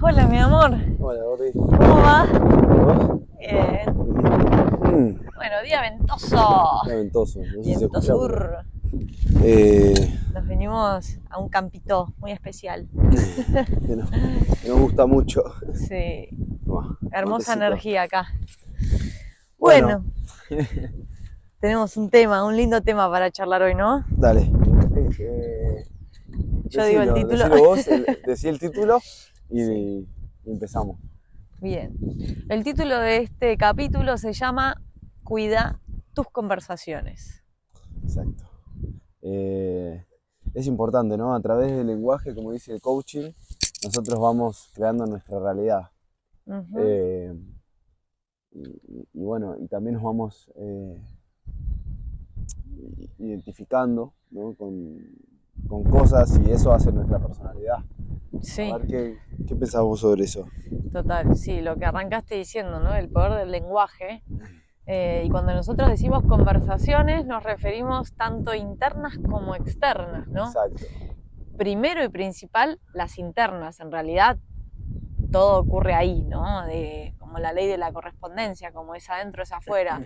Hola, mi amor. Hola, Gordi. ¿Cómo va? ¿Vos? Bien. Bueno, día ventoso. Está ventoso, no sé si se escucha, pero... Ventosur. Eh, Nos venimos a un campito muy especial. que nos gusta mucho. Sí. Tomá, Hermosa matecito. energía acá. Bueno, Bueno, tenemos un tema, un lindo tema para charlar hoy, ¿no? dale. Yo digo el título. Decilo vos, decí el título Sí. y empezamos. Bien. El título de este capítulo se llama Cuida tus conversaciones. Exacto. Es importante, ¿no? A través del lenguaje, como dice el coaching, nosotros vamos creando nuestra realidad. Ujú. Eh, y bueno, y también nos vamos identificando, ¿no? con cosas y eso hace nuestra personalidad. A Sí. ver, ¿qué pensás vos sobre eso? Total, sí, lo que arrancaste diciendo, ¿no? El poder del lenguaje. Y cuando nosotros decimos conversaciones, nos referimos tanto internas como externas, ¿no? Exacto. Primero y principal, las internas. En realidad, todo ocurre ahí, ¿no? Como la ley de la correspondencia, como es adentro, es afuera.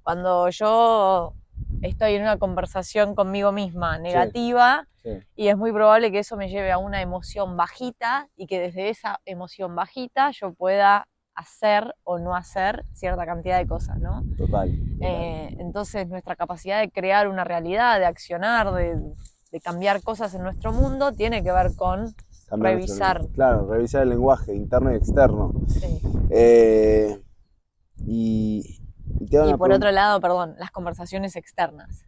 Cuando yo estoy en una conversación conmigo misma Sí, negativa, sí, y es muy probable que eso me lleve a una emoción bajita y que desde esa emoción bajita yo pueda hacer o no hacer cierta cantidad de cosas, ¿no? total. Entonces nuestra capacidad de crear una realidad, de accionar, de cambiar cosas en nuestro mundo tiene que ver con Cambiar nuestro revisar. lenguaje. Claro, revisar el lenguaje interno y externo. Sí. Eh, y, y te hago Y una por pregunta. otro lado, perdón, las conversaciones externas.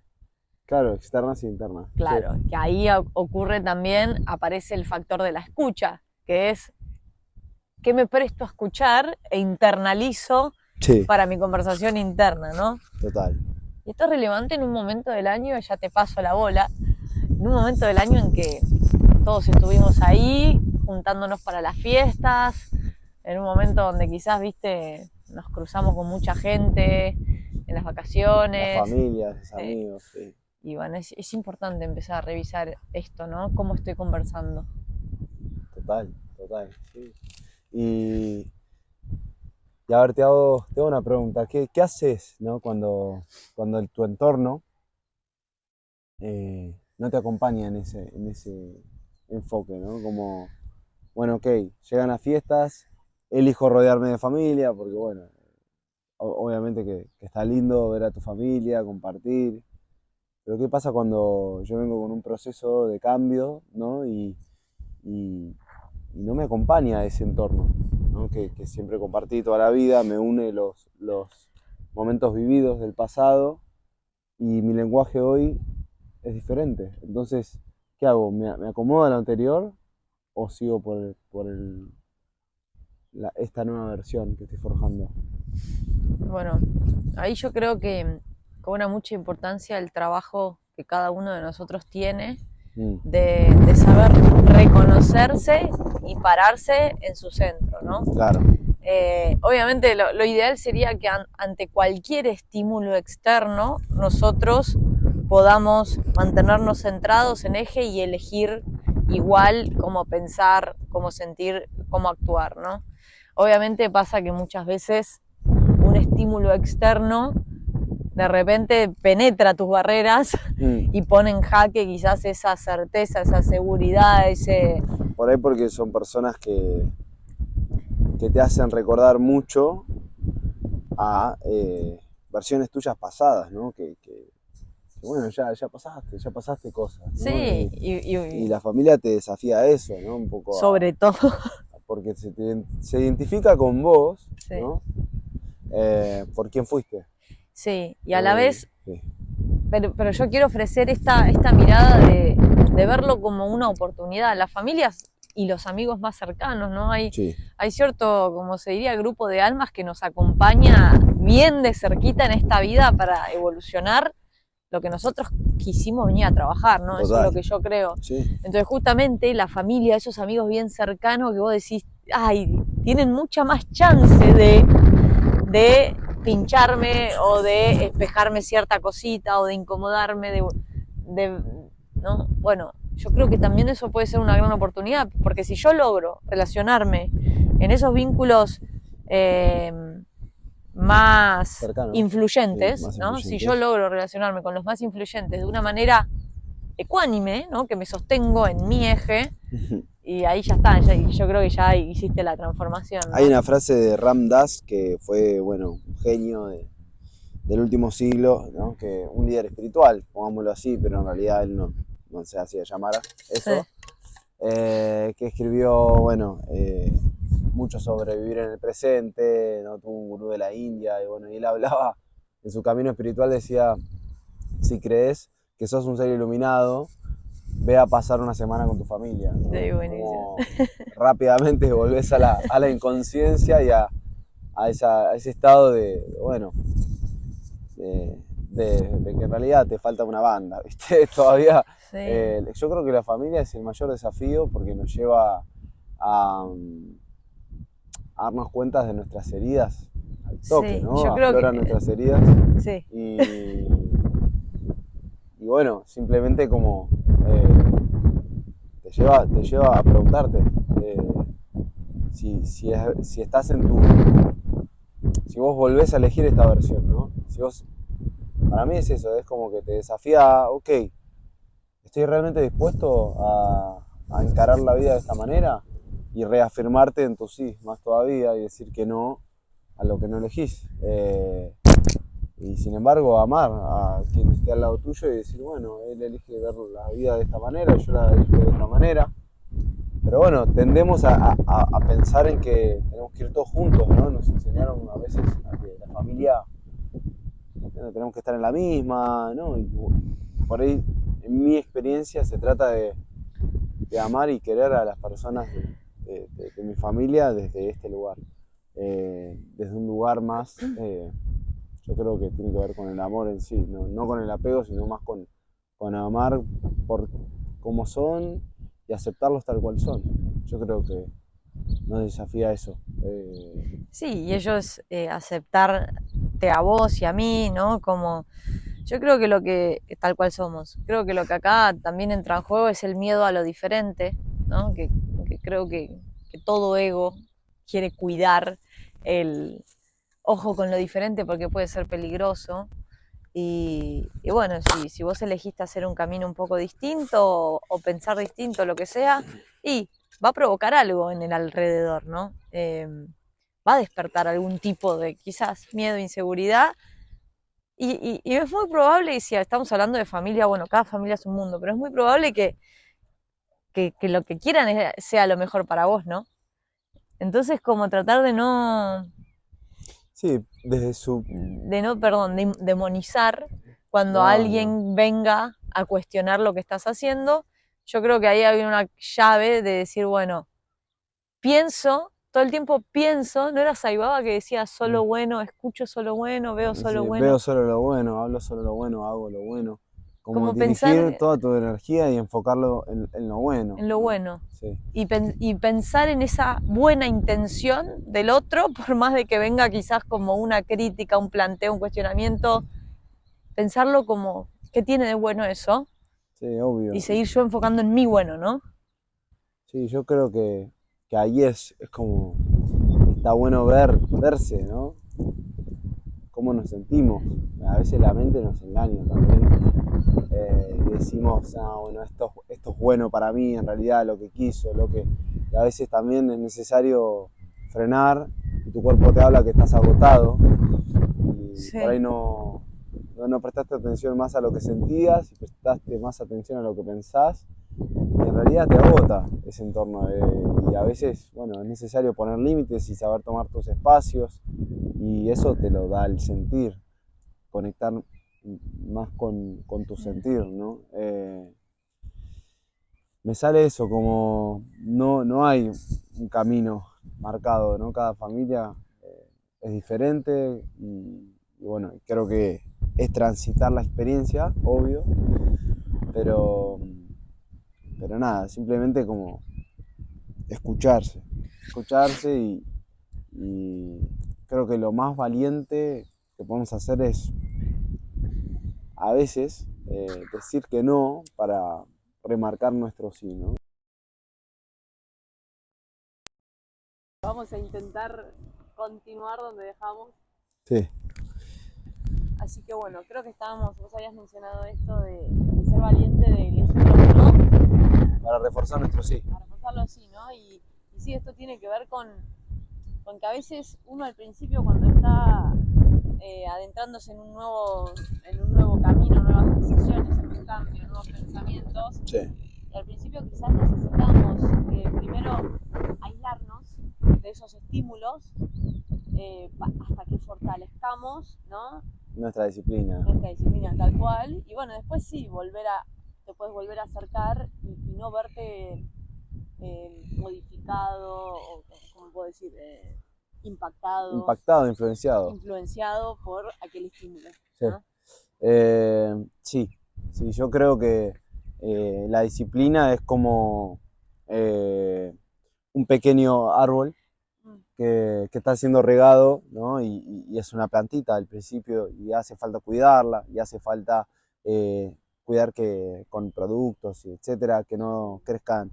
Claro, externas e internas. Claro, Sí, que ahí ocurre también, aparece el factor de la escucha, que es qué me presto a escuchar e internalizo sí, para mi conversación interna, ¿no? total. Y esto es relevante en un momento del año, ya te paso la bola, en un momento del año en que todos estuvimos ahí, juntándonos para las fiestas, en un momento donde quizás, viste, nos cruzamos con mucha gente en las Las vacaciones. familias, los amigos, sí. Y bueno, es importante empezar a revisar esto, ¿no? Cómo estoy conversando. Total, total. Sí. Y, y a ver, te hago una pregunta. ¿Qué haces, ¿no? cuando tu entorno no te acompaña en ese enfoque, ¿no? Como, bueno, ok, llegan las fiestas, elijo rodearme de familia, porque bueno, obviamente que está lindo ver a tu familia, compartir, pero ¿qué pasa cuando yo vengo con un proceso de cambio, ¿no? Y- y no me acompaña ese entorno, ¿no? Que siempre compartí toda la vida, me une los momentos vividos del pasado y mi lenguaje hoy es diferente. Entonces, ¿qué hago? ¿Me acomodo a lo anterior o sigo por esta nueva versión que estoy forjando? Bueno, ahí yo creo que cobra mucha importancia el trabajo que cada uno de nosotros tiene Mm, de saber reconocerse y pararse en su centro, ¿no? claro, Obviamente lo ideal sería que ante cualquier estímulo externo nosotros podamos mantenernos centrados en eje y elegir igual cómo pensar, cómo sentir, cómo actuar, ¿no? Obviamente pasa que muchas veces un estímulo externo de repente penetra tus barreras y pone en jaque quizás esa certeza, esa seguridad, ese... por ahí porque son personas que te hacen recordar mucho a versiones tuyas pasadas, ¿no? Que bueno, ya pasaste cosas, ¿no? Sí, Y la familia te desafía a eso, ¿no? Un poco sobre todo, porque se identifica con vos, sí, ¿no? Por quién fuiste, sí, y a ¿no? la vez, Sí, pero yo quiero ofrecer esta mirada de verlo como una oportunidad. Las familias y los amigos más cercanos, ¿no? sí, Hay cierto, como se diría, grupo de almas que nos acompaña bien de cerquita en esta vida para evolucionar lo que nosotros quisimos venir a trabajar, ¿no? Eso es lo total, que yo creo. sí, Entonces, justamente la familia, esos amigos bien cercanos que vos decís, ay, tienen mucha más chance de pincharme o de espejarme cierta cosita o de incomodarme, ¿no? Bueno, yo creo que también eso puede ser una gran oportunidad, porque si yo logro relacionarme en esos vínculos eh, más Cercano, sí, influyentes, más ¿no? Si yo influyentes. logro relacionarme con los más influyentes de una manera ecuánime, ¿no? Que me sostengo en mi eje, y ahí ya está, yo creo que ya hiciste la transformación, Hay ¿no? una frase de Ram Dass que fue, bueno, un genio del último siglo, ¿no? Que un líder espiritual, pongámoslo así, pero en realidad él no se hacía llamar Sí, eso, que escribió, bueno, mucho sobre vivir en el presente, ¿no? Tuvo un gurú de la India, y bueno, y él hablaba en su camino espiritual, decía, si crees que sos un ser iluminado, ve a pasar una semana con tu familia, ¿no? sí, buenísimo. Como rápidamente volvés a la inconsciencia y a ese estado de, bueno, de que en realidad te falta una banda, ¿viste? Todavía, Sí, yo creo que la familia es el mayor desafío porque nos lleva a darnos cuenta de nuestras heridas al toque, sí, ¿no? yo creo Afloran que nuestras heridas sí, y, y bueno, simplemente como te lleva a preguntarte eh, si estás en tu... Si vos volvés a elegir esta versión, ¿no? Si vos, para mí es eso, es como que te desafía, ok, ¿estoy realmente dispuesto a encarar la vida de esta manera? Y reafirmarte en tu sí, más todavía, y decir que no a lo que no elegís. Y sin embargo, amar a quien esté al lado tuyo y decir, bueno, él elige ver la vida de esta manera, yo la elijo de otra manera. Pero bueno, tendemos a pensar en que tenemos que ir todos juntos, ¿no? Nos enseñaron a veces a que la familia, bueno, tenemos que estar en la misma, ¿no? Y por ahí, en mi experiencia, se trata de amar y querer a las personas de mi familia desde este lugar. Desde un lugar más, yo creo que tiene que ver con el amor en sí, no con el apego, sino más con amar por cómo son y aceptarlos tal cual son. Yo creo que nos desafía eso. sí, y ellos aceptarte a vos y a mí, ¿no? Como yo creo que lo que, tal cual somos, creo que lo que acá también entra en juego es el miedo a lo diferente, ¿no? Que creo que todo ego quiere cuidar el ojo con lo diferente porque puede ser peligroso. Y bueno, si vos elegiste hacer un camino un poco distinto o pensar distinto, lo que sea, y va a provocar algo en el alrededor, ¿no? Va a despertar algún tipo de quizás miedo, inseguridad. Y es muy probable, y si estamos hablando de familia, bueno, cada familia es un mundo, pero es muy probable que lo que quieran sea lo mejor para vos, ¿no? Entonces, como tratar Sí, desde su... perdón, de demonizar cuando No, no. alguien venga a cuestionar lo que estás haciendo, yo creo que ahí hay una llave de decir, bueno, pienso, todo el tiempo pienso, ¿no era Saibaba que decía solo bueno, escucho solo bueno, veo solo Sí, veo bueno? solo lo bueno, hablo solo lo bueno, hago lo bueno. Como Como pensar dirigir toda tu energía y enfocarlo en lo bueno, en lo ¿no? bueno Sí, y pensar en esa buena intención del otro, por más de que venga quizás como una crítica, un planteo, un cuestionamiento, pensarlo como, ¿qué tiene de bueno eso? sí, Y obvio. seguir yo enfocando en mí bueno, ¿no? Sí, yo creo que ahí es como, está bueno verse, ¿no? Cómo nos sentimos. A veces la mente nos engaña también. Y decimos, ah, bueno, esto es bueno para mí, en realidad lo que quiso, lo que... Y a veces también es necesario frenar y tu cuerpo te habla que estás agotado y por Sí, ahí no prestaste atención más a lo que sentías y prestaste más atención a lo que pensás y en realidad te agota ese entorno y a veces, bueno, es necesario poner límites y saber tomar tus espacios y eso te lo da el sentir, conectar más con tu sentir, ¿no? Me sale eso, como no hay un camino marcado, ¿no? Cada familia es diferente y bueno, creo que es transitar la experiencia, obvio, pero, pero nada, simplemente como escucharse y creo que lo más valiente que podemos hacer es a veces decir que no remarcar nuestro sí, ¿no? Vamos a intentar continuar donde dejamos. Sí. Así que bueno, creo que vos habías mencionado esto de ser valiente, de elegir lo que no. Para reforzar nuestro sí. Para reforzarlo sí, ¿no? Y sí, esto tiene que ver con que a veces uno al principio cuando está adentrándose en un nuevo camino, nuevas decisiones, en un cambio, nuevos pensamientos, Sí. y al principio quizás necesitamos primero aislarnos de esos estímulos hasta que fortalezcamos, ¿no? Nuestra disciplina. Tal cual, y bueno, después sí, te puedes volver a acercar y no verte modificado, o como puedo decir, Impactado, influenciado por aquel estímulo, sí. ¿no? Sí, yo creo que la disciplina es como un pequeño árbol que está siendo regado, ¿no? Y es una plantita al principio y hace falta cuidarla y hace falta cuidar que con productos, etcétera, que no crezcan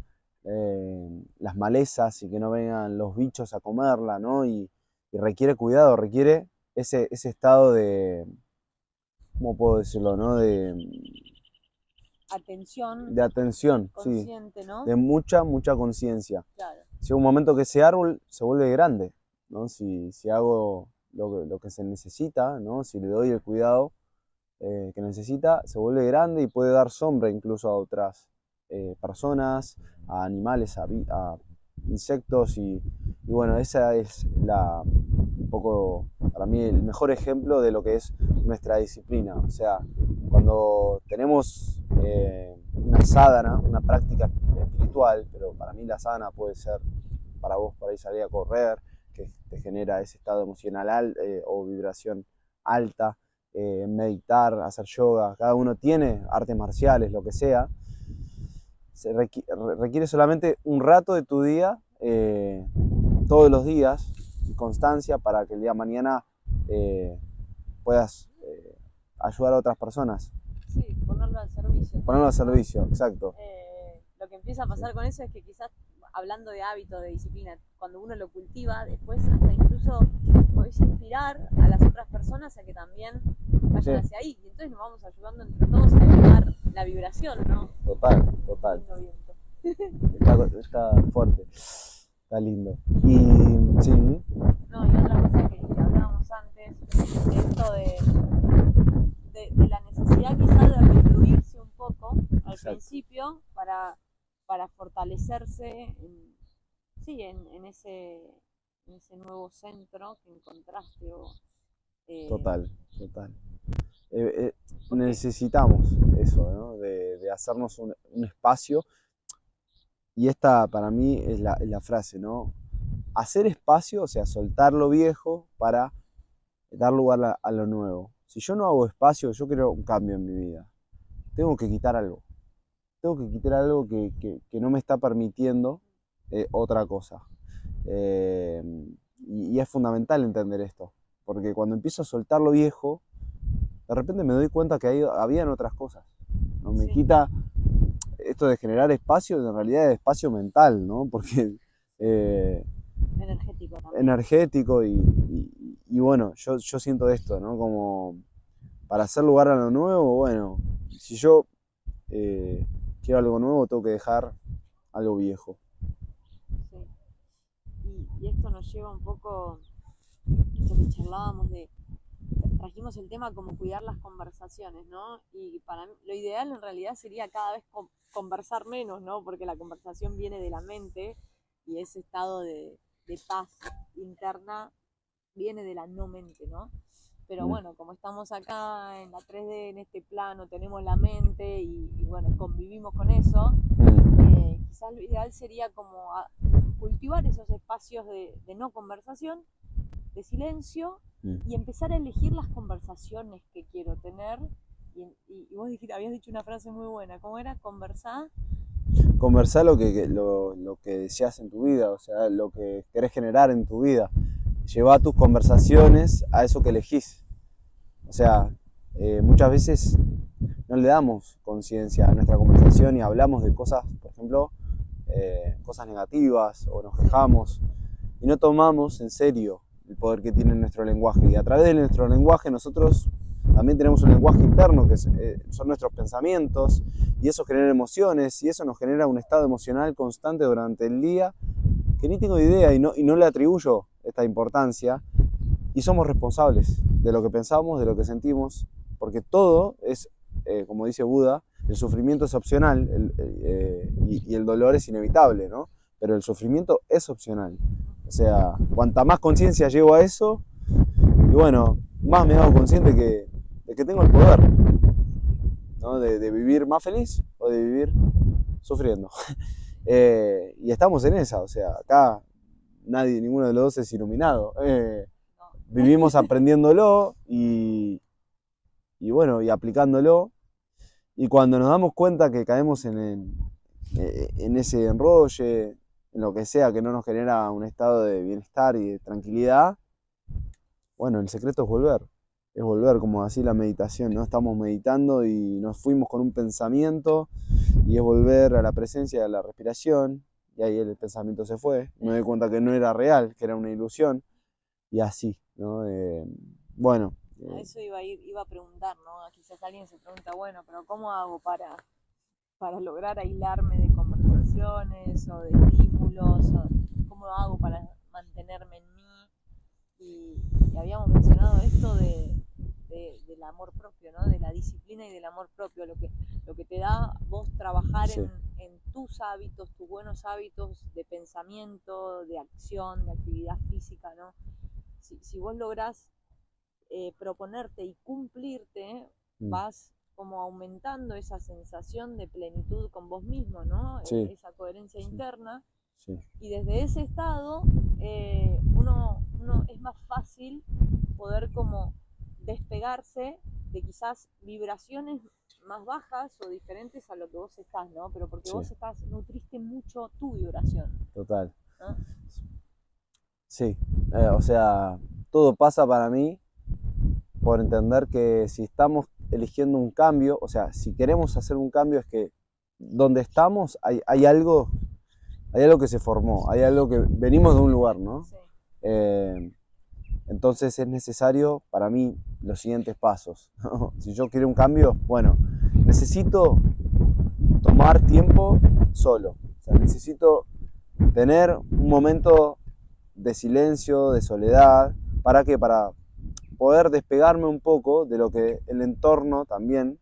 las malezas y que no vengan los bichos a comerla, ¿no? Y requiere cuidado, requiere ese estado de, ¿cómo puedo decirlo, no? Atención, atención, consciente, sí, ¿no? de mucha conciencia. Claro. Llega un momento que ese árbol se vuelve grande, ¿no? Si hago lo que se necesita, ¿no? Si le doy el cuidado que necesita, se vuelve grande y puede dar sombra incluso a otras personas, a animales, a insectos y bueno, esa es un poco para mí el mejor ejemplo de lo que es nuestra disciplina. O sea, cuando tenemos una sadhana, una práctica espiritual, pero para mí la sadhana puede ser para vos por ahí salir a correr, que te genera ese estado emocional o vibración alta, meditar, hacer yoga, cada uno tiene artes marciales, lo que sea, se requiere solamente un rato de tu día, todos los días, constancia para que el día de mañana puedas ayudar a otras personas. Sí, ponerlo al servicio. Ponerlo al servicio, exacto. Lo que empieza a pasar con eso es que quizás, hablando de hábito, de disciplina, cuando uno lo cultiva, después hasta incluso podés inspirar a las otras personas a que también vayan hacia ahí. Y entonces nos vamos ayudando entre todos a elevar la vibración, ¿no? Total. Está fuerte, está lindo. Y sí. No, y otra cosa que hablábamos antes, esto de la necesidad quizás de recluirse un poco al principio para fortalecerse en ese nuevo centro que encontraste. Total. Necesitamos eso, ¿no? De hacernos un espacio. Y esta para mí es la frase, ¿no? Hacer espacio, o sea, soltar lo viejo para dar lugar a lo nuevo. Si yo no hago espacio, yo quiero un cambio en mi vida. Tengo que quitar algo. Tengo que quitar algo que no me está permitiendo otra cosa. Y es fundamental entender esto. Porque cuando empiezo a soltar lo viejo, de repente me doy cuenta que habían otras cosas, ¿no? Me quita esto de generar espacio, en realidad es espacio mental, ¿no? Porque energético también. Energético y bueno, yo siento esto, ¿no? Como para hacer lugar a lo nuevo, bueno, si yo quiero algo nuevo, tengo que dejar algo viejo. Sí. Y esto nos lleva un poco, esto que charlábamos trajimos el tema como cuidar las conversaciones, ¿no? Y para mí, lo ideal en realidad sería cada vez conversar menos, ¿no? Porque la conversación viene de la mente y ese estado de paz interna viene de la no mente, ¿no? Pero bueno, como estamos acá en la 3D, en este plano, tenemos la mente y bueno, convivimos con eso, quizás lo ideal sería como cultivar esos espacios de no conversación, de silencio, y empezar a elegir las conversaciones que quiero tener. Y vos habías dicho una frase muy buena, ¿cómo era? Conversar lo que deseas en tu vida, o sea, lo que querés generar en tu vida. Lleva tus conversaciones a eso que elegís. O sea, muchas veces no le damos conciencia a nuestra conversación y hablamos de cosas, por ejemplo, cosas negativas o nos quejamos y no tomamos en serio el poder que tiene nuestro lenguaje. Y a través de nuestro lenguaje nosotros también tenemos un lenguaje interno que son nuestros pensamientos y eso genera emociones y eso nos genera un estado emocional constante durante el día que ni tengo idea y no le atribuyo esta importancia y somos responsables de lo que pensamos, de lo que sentimos, porque todo es, como dice Buda, el sufrimiento es opcional y el dolor es inevitable, ¿no? Pero el sufrimiento es opcional. O sea, cuanta más conciencia llevo a eso, y bueno, más me hago consciente de que tengo el poder, ¿no? De vivir más feliz o de vivir sufriendo. Y estamos en esa, o sea, acá ninguno de los dos es iluminado. Vivimos aprendiéndolo y bueno, y aplicándolo. Y cuando nos damos cuenta que caemos en ese enrolle, en lo que sea que no nos genera un estado de bienestar y de tranquilidad, bueno, el secreto es volver como así la meditación, ¿no? Estamos meditando y nos fuimos con un pensamiento y es volver a la presencia de la respiración y ahí el pensamiento se fue, me doy cuenta que no era real, que era una ilusión y así, ¿no? Bueno. A eso iba a preguntar, ¿no? Quizás alguien se pregunta, bueno, pero ¿cómo hago para lograr aislarme de conversaciones o de estímulos? O ¿cómo hago para mantenerme en mí? Y habíamos mencionado esto del amor propio, ¿no? De la disciplina y del amor propio, lo que te da vos trabajar Sí. en tus hábitos, tus buenos hábitos de pensamiento, de acción, de actividad física, ¿no? Si vos lográs proponerte y cumplirte, vas como aumentando esa sensación de plenitud con vos mismo, ¿no? Sí. Esa coherencia interna. Sí. Y desde ese estado uno es más fácil poder como despegarse de quizás vibraciones más bajas o diferentes a lo que vos estás, ¿no? Pero porque Sí. vos nutriste mucho tu vibración. Total. ¿No? Sí, o sea, todo pasa para mí por entender que si estamos eligiendo un cambio, o sea, si queremos hacer un cambio es que donde estamos hay algo que se formó, hay algo que venimos de un lugar, ¿no? Sí. Entonces es necesario para mí los siguientes pasos, ¿no? Si yo quiero un cambio, bueno, necesito tomar tiempo solo, o sea, necesito tener un momento de silencio, de soledad, ¿para qué? Para poder despegarme un poco de lo que el entorno también,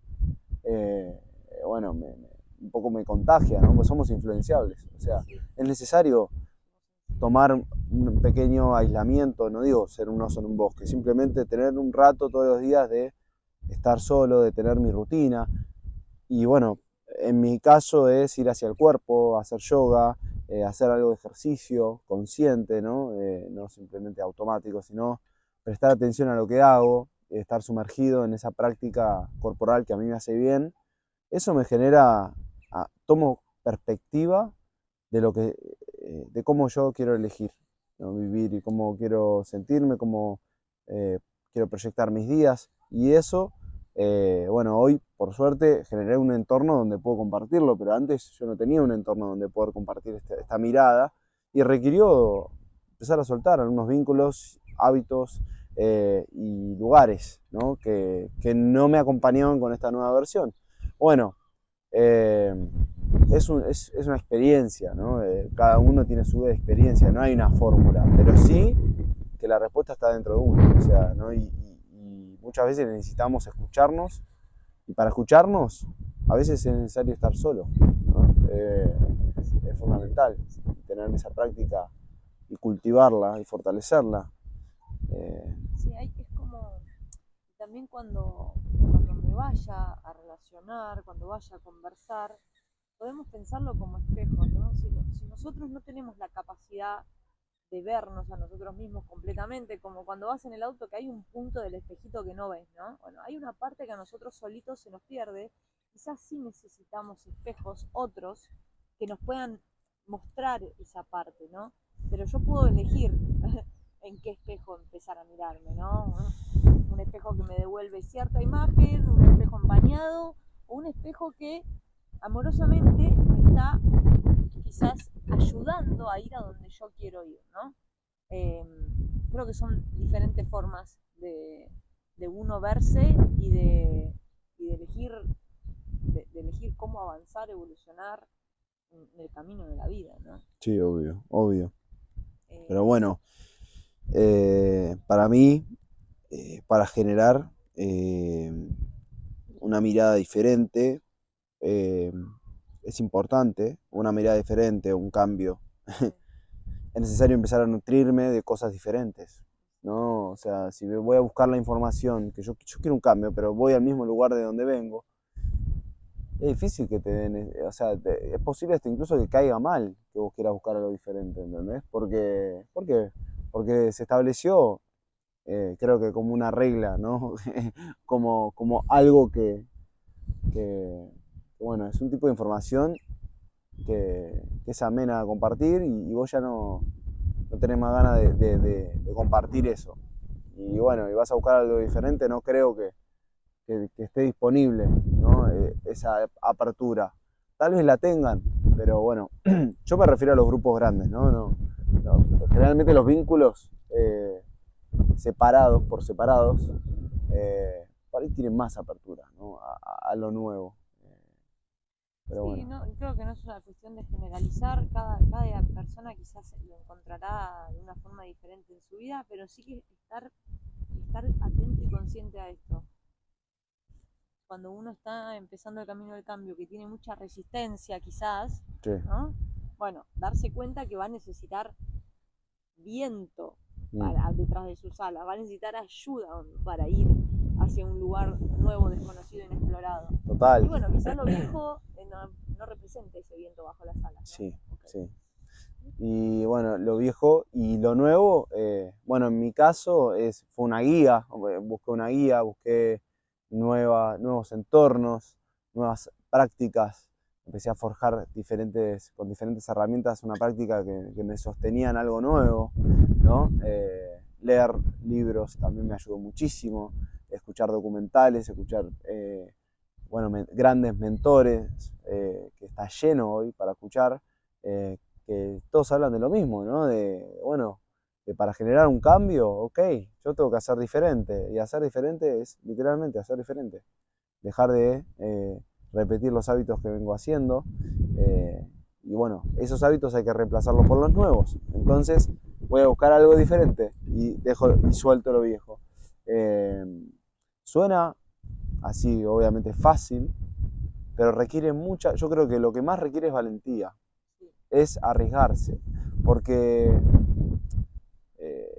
bueno, un poco me contagia, ¿no? Pues somos influenciables, o sea, es necesario tomar un pequeño aislamiento, no digo ser un oso en un bosque, simplemente tener un rato todos los días de estar solo, de tener mi rutina, y bueno, en mi caso es ir hacia el cuerpo, hacer yoga, hacer algo de ejercicio consciente, ¿no? No simplemente automático, sino prestar atención a lo que hago, estar sumergido en esa práctica corporal que a mí me hace bien. Eso me genera, tomo perspectiva de lo que, de cómo yo quiero elegir, ¿no? Vivir y cómo quiero sentirme, cómo quiero proyectar mis días. Y eso, bueno, hoy por suerte generé un entorno donde puedo compartirlo, pero antes yo no tenía un entorno donde poder compartir esta mirada y requirió empezar a soltar algunos vínculos, hábitos y lugares, ¿no? que no me acompañaban con esta nueva versión. Bueno, es una experiencia, ¿no? Cada uno tiene su experiencia, no hay una fórmula, pero sí que la respuesta está dentro de uno, o sea, ¿no? Y muchas veces necesitamos escucharnos, y para escucharnos a veces es necesario estar solo, ¿no? Es fundamental tener esa práctica y cultivarla y fortalecerla. Sí, es como también cuando me vaya a relacionar, cuando vaya a conversar, podemos pensarlo como espejos, ¿no? Si nosotros no tenemos la capacidad de vernos a nosotros mismos completamente, como cuando vas en el auto que hay un punto del espejito que no ves, ¿no? Bueno, hay una parte que a nosotros solitos se nos pierde, quizás sí necesitamos espejos, otros, que nos puedan mostrar esa parte, ¿no? Pero yo puedo elegir en qué espejo empezar a mirarme, ¿no? Un espejo que me devuelve cierta imagen, un espejo empañado, o un espejo que amorosamente me está quizás ayudando a ir a donde yo quiero ir, ¿no? Creo que son diferentes formas de uno verse y de elegir, de elegir cómo avanzar, evolucionar en el camino de la vida, ¿no? Sí, obvio, obvio. Pero Eh, bueno, para mí, para generar una mirada diferente, eh, es importante, una mirada diferente, un cambio. sí, Es necesario empezar a nutrirme de cosas diferentes, ¿no? O sea, si voy a buscar la información, que yo quiero un cambio, pero voy al mismo lugar de donde vengo, es difícil que te den, o sea, es posible hasta incluso que caiga mal que vos quieras buscar algo diferente, ¿entendés? Porque se estableció, creo que como una regla, ¿no? como algo que, bueno, es un tipo de información que es amena a compartir y vos ya no tenés más ganas de compartir eso. Y bueno, y vas a buscar algo diferente, no creo que esté disponible, ¿no? Esa apertura. Tal vez la tengan, pero bueno, yo me refiero a los grupos grandes, ¿no? Generalmente los vínculos separados, por separados, por ahí tienen más apertura, ¿no? A lo nuevo. Pero sí, bueno, no, creo que no es una cuestión de generalizar, cada persona quizás lo encontrará de una forma diferente en su vida, pero sí que estar atento y consciente a esto. Cuando uno está empezando el camino del cambio, que tiene mucha resistencia quizás, sí. ¿no? Bueno, darse cuenta que va a necesitar viento Mm, detrás de sus alas, va a necesitar ayuda para ir hacia un lugar nuevo, desconocido, inexplorado. total. Y bueno, quizás lo viejo no represente ese viento bajo las alas, ¿no? Sí, Okay. sí. Y bueno, lo viejo y lo nuevo, bueno, en mi caso fue una guía, busqué nuevos entornos, nuevas prácticas, empecé a forjar con diferentes herramientas una práctica que me sostenía en algo nuevo, ¿no? Leer libros también me ayudó muchísimo, escuchar documentales, escuchar bueno, grandes mentores, que está lleno hoy para escuchar, que todos hablan de lo mismo, ¿no? Bueno, para generar un cambio, ok, yo tengo que hacer diferente, y hacer diferente es literalmente hacer diferente, dejar de repetir los hábitos que vengo haciendo, y bueno, esos hábitos hay que reemplazarlos por los nuevos, entonces voy a buscar algo diferente y suelto lo viejo. Eh, Suena así, obviamente fácil, pero requiere mucha, yo creo que lo que más requiere es valentía, es arriesgarse, porque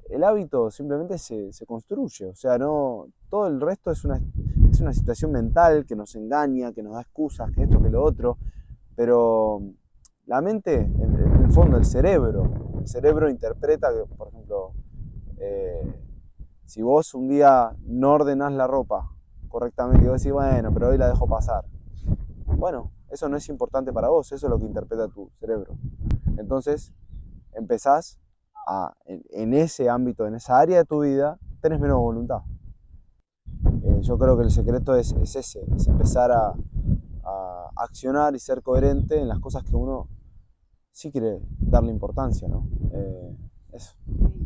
el hábito simplemente se construye, o sea, no, todo el resto es una situación mental que nos engaña, que nos da excusas, que esto, que lo otro, pero la mente, en el fondo, el cerebro interpreta que, por ejemplo, eh, si vos un día no ordenás la ropa correctamente y vos decís, bueno, pero hoy la dejo pasar, bueno, eso no es importante para vos, eso es lo que interpreta tu cerebro. Entonces, empezás en ese ámbito, en esa área de tu vida, tenés menos voluntad. Yo creo que el secreto es ese, es empezar a accionar y ser coherente en las cosas que uno sí quiere darle importancia, ¿no? Eso,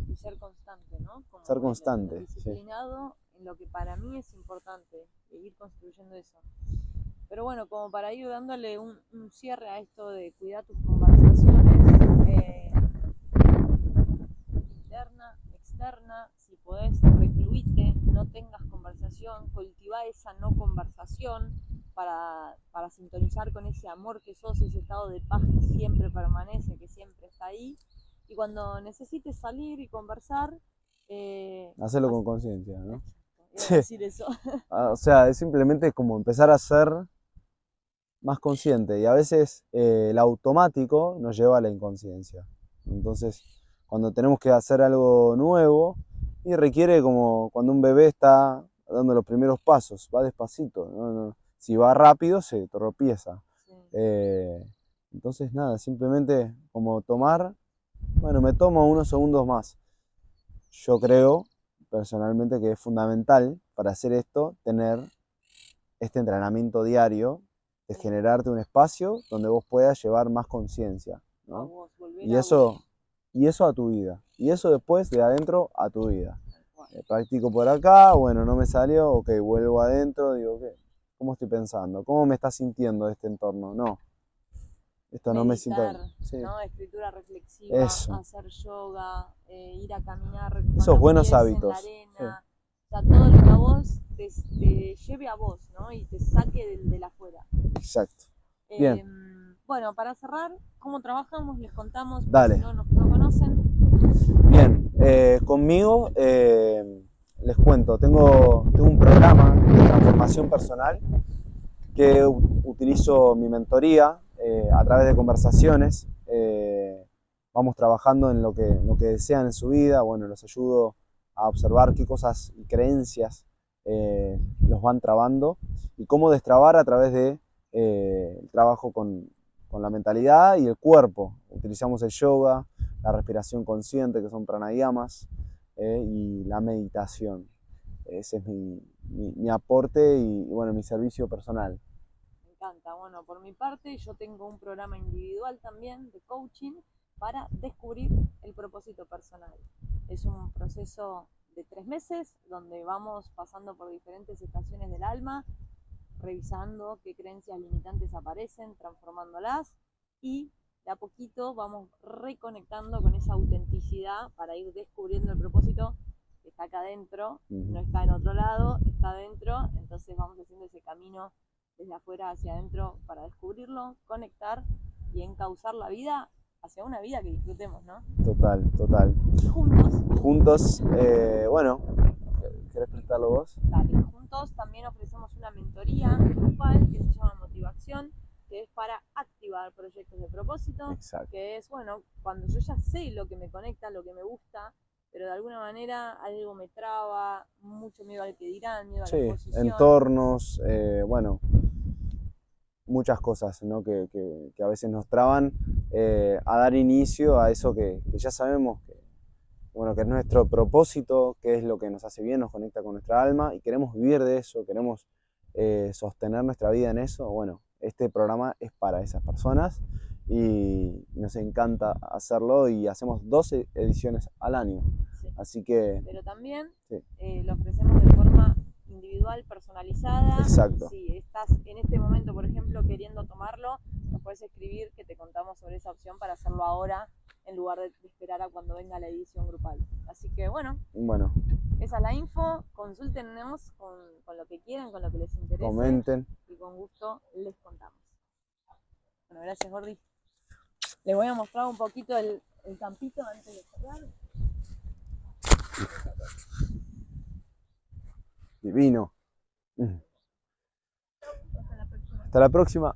Y ser constante, ¿no? ser Como constante, sí. disciplinado en lo que para mí es importante, ir construyendo eso. Pero bueno, como para ir dándole un cierre a esto de cuidar tus conversaciones, interna, externa, si podés, recluite, no tengas conversación, cultiva esa no conversación para sintonizar con ese amor que sos, ese estado de paz que siempre permanece, que siempre está ahí. Y cuando necesites salir y conversar, Hacerlo con conciencia, ¿no? exacto, iba a decir eso. O sea, es simplemente como empezar a ser más consciente y a veces el automático nos lleva a la inconsciencia. Entonces, cuando tenemos que hacer algo nuevo, y requiere como cuando un bebé está dando los primeros pasos, va despacito, ¿no? Si va rápido se tropieza. Sí. Entonces, nada, simplemente como tomar, bueno, me tomo unos segundos más. Yo creo personalmente que es fundamental para hacer esto tener este entrenamiento diario, de generarte un espacio donde vos puedas llevar más conciencia, ¿no? Y eso a tu vida. Y eso después de adentro a tu vida. Practico por acá, bueno, no me salió, ok, vuelvo adentro, digo, ¿qué? ¿Cómo estoy pensando? ¿Cómo me está sintiendo este entorno? No, esto no me siento... Meditar, Sí. ¿no? Escritura reflexiva, Eso. hacer yoga, ir a caminar con Esos los buenos pies en la hábitos. arena, o sea, todo lo que a vos te lleve a vos, ¿no? Y te saque del afuera. Exacto. Bien. Bueno, para cerrar, ¿cómo trabajamos? Les contamos, Dale. si no nos no conocen. Bien, conmigo les cuento, tengo un programa de transformación personal que utilizo mi mentoría a través de conversaciones. Vamos trabajando en lo que desean en su vida. Bueno, los ayudo a observar qué cosas y creencias los van trabando y cómo destrabar a través de el trabajo con la mentalidad y el cuerpo. Utilizamos el yoga, la respiración consciente, que son pranayamas, y la meditación. Ese es mi aporte y, bueno, mi servicio personal. Me encanta. Bueno, por mi parte, yo tengo un programa individual también de coaching para descubrir el propósito personal. Es un proceso de 3 meses donde vamos pasando por diferentes estaciones del alma, revisando qué creencias limitantes aparecen, transformándolas y de a poquito vamos reconectando con esa autenticidad para ir descubriendo el propósito que está acá adentro, no está en otro lado, está adentro, entonces vamos haciendo ese camino desde afuera hacia adentro para descubrirlo, conectar y encauzar la vida hacia una vida que disfrutemos, ¿no? Total, total. Juntos, bueno, ¿querés presentarlo vos? Dale, juntos también ofrecemos una mentoría grupal que se llama Motivación, que es para activar proyectos de propósito. Exacto. Que es, bueno, cuando yo ya sé lo que me conecta, lo que me gusta, pero de alguna manera algo me traba, mucho miedo al que dirán, miedo a la exposición. Entornos, bueno, muchas cosas, ¿no? que a veces nos traban a dar inicio a eso que ya sabemos que, bueno, que es nuestro propósito, que es lo que nos hace bien, nos conecta con nuestra alma y queremos vivir de eso, queremos sostener nuestra vida en eso. Bueno, este programa es para esas personas y nos encanta hacerlo y hacemos 12 ediciones al año. Sí. Así que... Pero también lo ofrecemos de forma individual, personalizada. Exacto. Si estás en este momento, por ejemplo, queriendo tomarlo, nos puedes escribir que te contamos sobre esa opción para hacerlo ahora en lugar de esperar a cuando venga la edición grupal. Así que bueno, esa es la info, consúltenos con lo que quieran, con lo que les interese. Comenten. Y con gusto les contamos. Bueno, gracias Gordi. Les voy a mostrar un poquito el campito antes de cerrar. Divino. Hasta la próxima. Hasta la próxima.